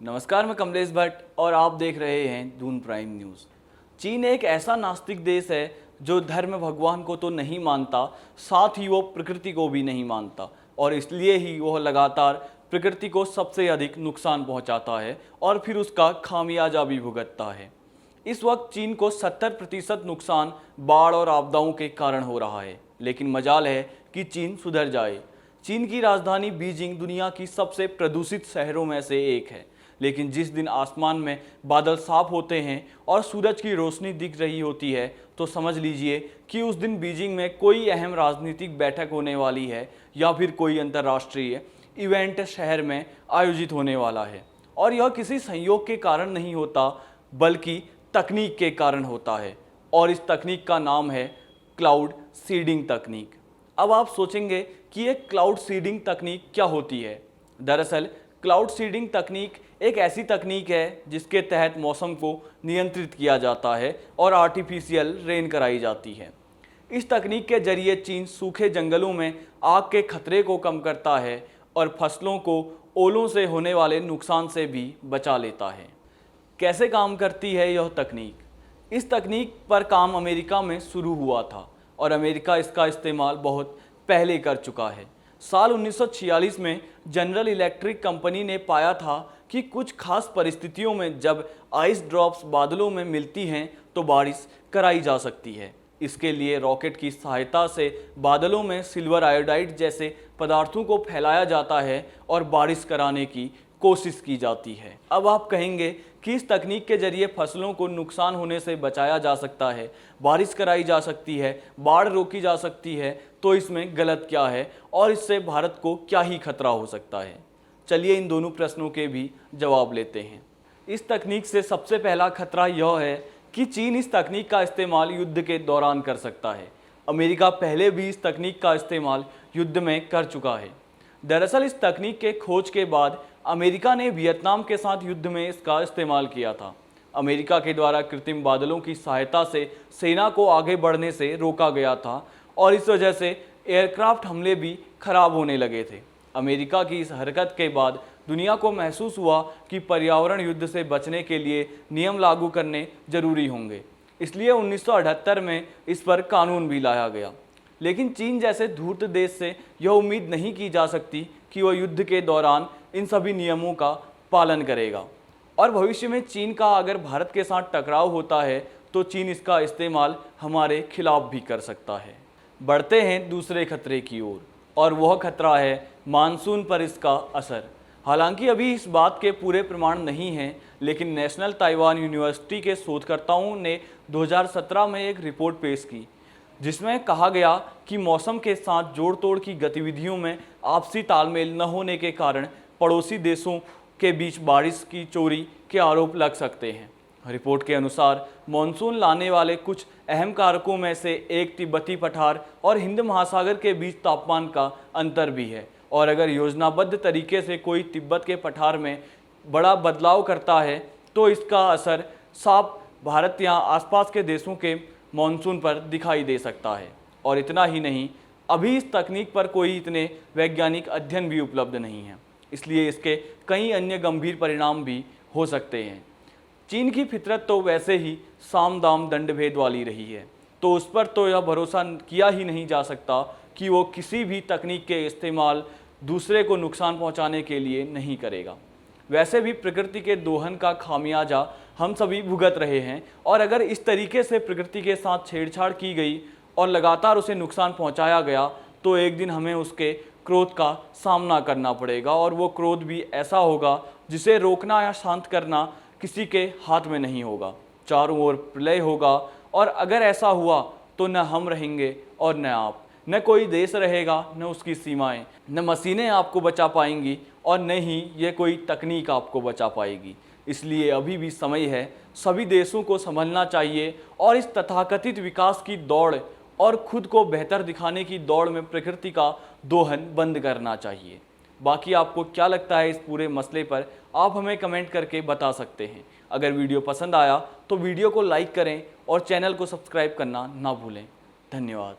नमस्कार, मैं कमलेश भट्ट और आप देख रहे हैं दून प्राइम न्यूज़। चीन एक ऐसा नास्तिक देश है जो धर्म भगवान को तो नहीं मानता, साथ ही वो प्रकृति को भी नहीं मानता और इसलिए ही वह लगातार प्रकृति को सबसे अधिक नुकसान पहुंचाता है और फिर उसका खामियाजा भी भुगतता है। इस वक्त चीन को 70% नुकसान बाढ़ और आपदाओं के कारण हो रहा है, लेकिन मजाल है कि चीन सुधर जाए। चीन की राजधानी बीजिंग दुनिया की सबसे प्रदूषित शहरों में से एक है, लेकिन जिस दिन आसमान में बादल साफ होते हैं और सूरज की रोशनी दिख रही होती है तो समझ लीजिए कि उस दिन बीजिंग में कोई अहम राजनीतिक बैठक होने वाली है या फिर कोई अंतर्राष्ट्रीय इवेंट शहर में आयोजित होने वाला है। और यह किसी संयोग के कारण नहीं होता बल्कि तकनीक के कारण होता है और इस तकनीक का नाम है क्लाउड सीडिंग तकनीक। अब आप सोचेंगे कि ये क्लाउड सीडिंग तकनीक क्या होती है। दरअसल क्लाउड सीडिंग तकनीक एक ऐसी तकनीक है जिसके तहत मौसम को नियंत्रित किया जाता है और आर्टिफिशियल रेन कराई जाती है। इस तकनीक के जरिए चीन सूखे जंगलों में आग के खतरे को कम करता है और फसलों को ओलों से होने वाले नुकसान से भी बचा लेता है। कैसे काम करती है यह तकनीक? इस तकनीक पर काम अमेरिका में शुरू हुआ था और अमेरिका इसका इस्तेमाल बहुत पहले कर चुका है। साल 1946 में जनरल इलेक्ट्रिक कंपनी ने पाया था कि कुछ खास परिस्थितियों में जब आइस ड्रॉप्स बादलों में मिलती हैं तो बारिश कराई जा सकती है। इसके लिए रॉकेट की सहायता से बादलों में सिल्वर आयोडाइड जैसे पदार्थों को फैलाया जाता है और बारिश कराने की कोशिश की जाती है। अब आप कहेंगे कि इस तकनीक के जरिए फसलों को नुकसान होने से बचाया जा सकता है, बारिश कराई जा सकती है, बाढ़ रोकी जा सकती है, तो इसमें गलत क्या है और इससे भारत को क्या ही खतरा हो सकता है? चलिए इन दोनों प्रश्नों के भी जवाब लेते हैं। इस तकनीक से सबसे पहला खतरा यह है कि चीन इस तकनीक का इस्तेमाल युद्ध के दौरान कर सकता है। अमेरिका पहले भी इस तकनीक का इस्तेमाल युद्ध में कर चुका है। दरअसल इस तकनीक के खोज के बाद अमेरिका ने वियतनाम के साथ युद्ध में इसका इस्तेमाल किया था। अमेरिका के द्वारा कृत्रिम बादलों की सहायता से सेना को आगे बढ़ने से रोका गया था और इस वजह से एयरक्राफ्ट हमले भी खराब होने लगे थे। अमेरिका की इस हरकत के बाद दुनिया को महसूस हुआ कि पर्यावरण युद्ध से बचने के लिए नियम लागू करने जरूरी होंगे। इसलिए 1978 में इस पर कानून भी लाया गया। लेकिन चीन जैसे धूर्त देश से यह उम्मीद नहीं की जा सकती कि वह युद्ध के दौरान इन सभी नियमों का पालन करेगा और भविष्य में चीन का अगर भारत के साथ टकराव होता है तो चीन इसका इस्तेमाल हमारे खिलाफ भी कर सकता है। बढ़ते हैं दूसरे खतरे की ओर और वह खतरा है मानसून पर इसका असर। हालांकि अभी इस बात के पूरे प्रमाण नहीं हैं, लेकिन नेशनल ताइवान यूनिवर्सिटी के शोधकर्ताओं ने 2017 में एक रिपोर्ट पेश की जिसमें कहा गया कि मौसम के साथ जोड़ तोड़ की गतिविधियों में आपसी तालमेल न होने के कारण पड़ोसी देशों के बीच बारिश की चोरी के आरोप लग सकते हैं। रिपोर्ट के अनुसार मानसून लाने वाले कुछ अहम कारकों में से एक तिब्बती पठार और हिंद महासागर के बीच तापमान का अंतर भी है और अगर योजनाबद्ध तरीके से कोई तिब्बत के पठार में बड़ा बदलाव करता है तो इसका असर साफ भारत या आसपास के देशों के मानसून पर दिखाई दे सकता है। और इतना ही नहीं, अभी इस तकनीक पर कोई इतने वैज्ञानिक अध्ययन भी उपलब्ध नहीं है, इसलिए इसके कई अन्य गंभीर परिणाम भी हो सकते हैं। चीन की फितरत तो वैसे ही साम दाम दंड भेद वाली रही है, तो उस पर तो यह भरोसा किया ही नहीं जा सकता कि वो किसी भी तकनीक के इस्तेमाल दूसरे को नुकसान पहुंचाने के लिए नहीं करेगा। वैसे भी प्रकृति के दोहन का खामियाजा हम सभी भुगत रहे हैं और अगर इस तरीके से प्रकृति के साथ छेड़छाड़ की गई और लगातार उसे नुकसान पहुंचाया गया तो एक दिन हमें उसके क्रोध का सामना करना पड़ेगा और वो क्रोध भी ऐसा होगा जिसे रोकना या शांत करना किसी के हाथ में नहीं होगा। चारों ओर प्रलय होगा और अगर ऐसा हुआ तो न हम रहेंगे और न आप, न कोई देश रहेगा, न उसकी सीमाएं, न मशीनें आपको बचा पाएंगी और न ही ये कोई तकनीक आपको बचा पाएगी। इसलिए अभी भी समय है, सभी देशों को संभलना चाहिए और इस तथाकथित विकास की दौड़ और खुद को बेहतर दिखाने की दौड़ में प्रकृति का दोहन बंद करना चाहिए। बाकी आपको क्या लगता है इस पूरे मसले पर, आप हमें कमेंट करके बता सकते हैं। अगर वीडियो पसंद आया तो वीडियो को लाइक करें और चैनल को सब्सक्राइब करना ना भूलें। धन्यवाद।